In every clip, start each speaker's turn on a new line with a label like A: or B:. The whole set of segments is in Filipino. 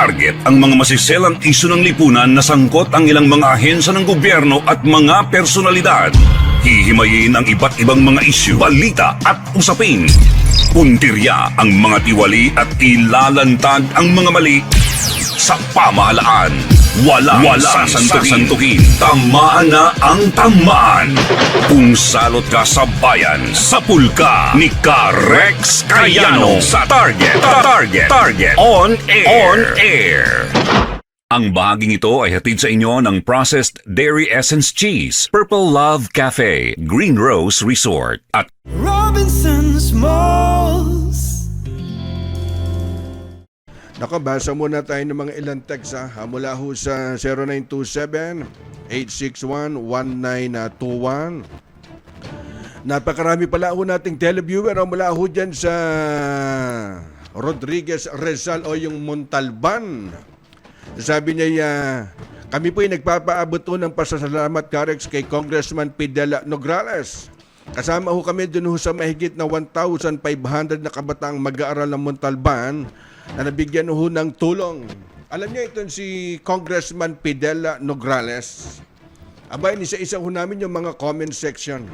A: Target ang mga masiselang isyu ng lipunan na sangkot ang ilang mga ahensya ng gobyerno at mga personalidad. Hihimayin ang iba't ibang mga isyu, balita at usapin. Puntirya ang mga tiwali at ilalantad ang mga mali sa pamahalaan. Walang sasantuhin. Tamaan na ang tamaan. Kung salot ka sa bayan, sapul ka ni Rex Cayano sa Target On Air. Ang bahaging ito ay hatid sa inyo ng Processed Dairy Essence Cheese, Purple Love Cafe, Green Rose Resort at
B: Robinson's Malls.
C: Nako, basa muna tayo ng mga ilang text mula ho sa 0927-861-1921. Napakarami pala ho nating televiewer mula ho dyan sa Rodriguez Rizal o yung Montalban. Sabi niya, kami po ay nagpapaabot ho ng pasasalamat, Karex, kay Congressman Fidel Nograles. Kasama ho kami dun ho sa mahigit na 1,500 na kabataang mag-aaral ng Montalban na nabigyan ho ng tulong. Alam niyo ito si Congressman Fidel Nograles. Abay, isa-isa ho namin yung mga comment section.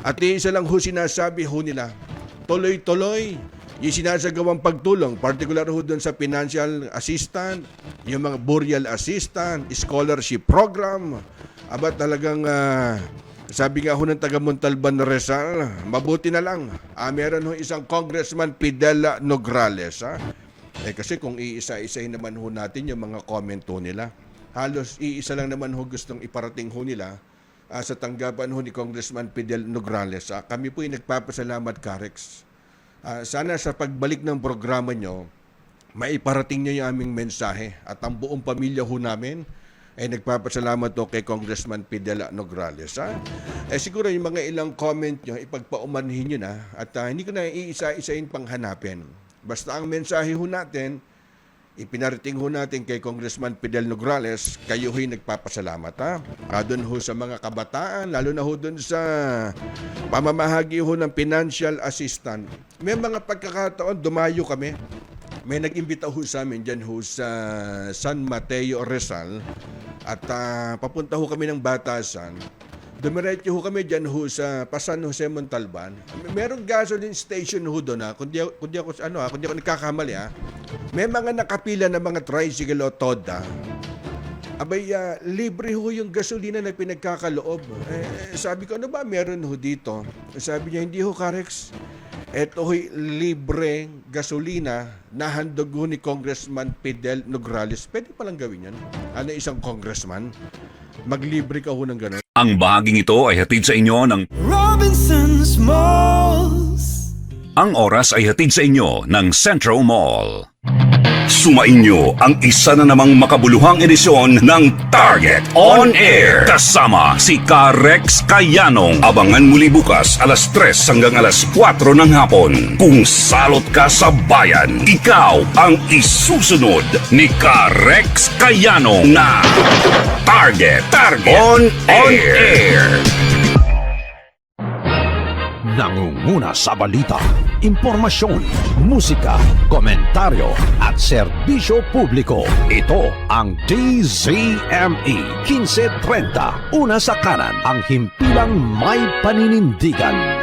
C: At isa lang ho sinasabi ho nila, tuloy-tuloy yung sinasagawang pagtulong, particular ho doon sa financial assistant, yung mga burial assistant, scholarship program. Aba talagang, sabi nga ho ng taga Montalban Rizal, mabuti na lang. Meron ho isang Congressman Fidel Nograles. Kasi kung iisa-isahin naman ho natin yung mga comment ho nila, halos iisa lang naman ho gustong iparating ho nila sa tanggapan ho ni Congressman Fidel Nograles. Kami po ay nagpapasalamat, Karex. Sana sa pagbalik ng programa nyo, maiparating nyo yung aming mensahe. At ang buong pamilya ho namin ay nagpapasalamat ho kay Congressman Fidel Nograles. Siguro yung mga ilang comment nyo, ipagpaumanhin nyo na at hindi ko na iisa-isahin pang hanapin. Basta ang mensahe ho natin, ipinarating ho natin kay Congressman Fidel Nograles, kayo ho'y nagpapasalamat. Doon ho sa mga kabataan, lalo na ho doon sa pamamahagi ho ng financial assistant. May mga pagkakataon, dumayo kami. May nag-imbita ho sa amin dyan ho sa San Mateo Rizal at papunta ho kami ng Batasan. Dumiretso ho kami dyan ho sa San Jose Montalban. Merong gasoline station ho doon kung di ako nagkakamali May mga nakapila na mga tricycle o toda. Abay, libre ho yung gasolina na pinagkakaloob. Sabi ko, ano ba meron ho dito? Sabi niya, hindi ho, Karex. Ito ho'y libre gasolina na handog ho ni Congressman Fidel Nograles. Pwede palang gawin yan. Isang congressman? Maglibre ka ho ng gano'n.
A: ang bahaging ito ay hatid sa inyo ng
B: Robinson's Malls.
A: Ang oras ay hatid sa inyo ng Central Mall. Sumainyo ang isa na namang makabuluhang edisyon ng Target On Air. Kasama si Rex Cayano. Abangan muli bukas alas 3 hanggang alas 4 ng hapon. Kung salot ka sa bayan, ikaw ang isusunod ni Rex Cayano na Target On Air.
D: Nangunguna sa balita, impormasyon, musika, komentaryo at serbisyo publiko. Ito ang DZME 1530. Una sa kanan, ang himpilang may paninindigan.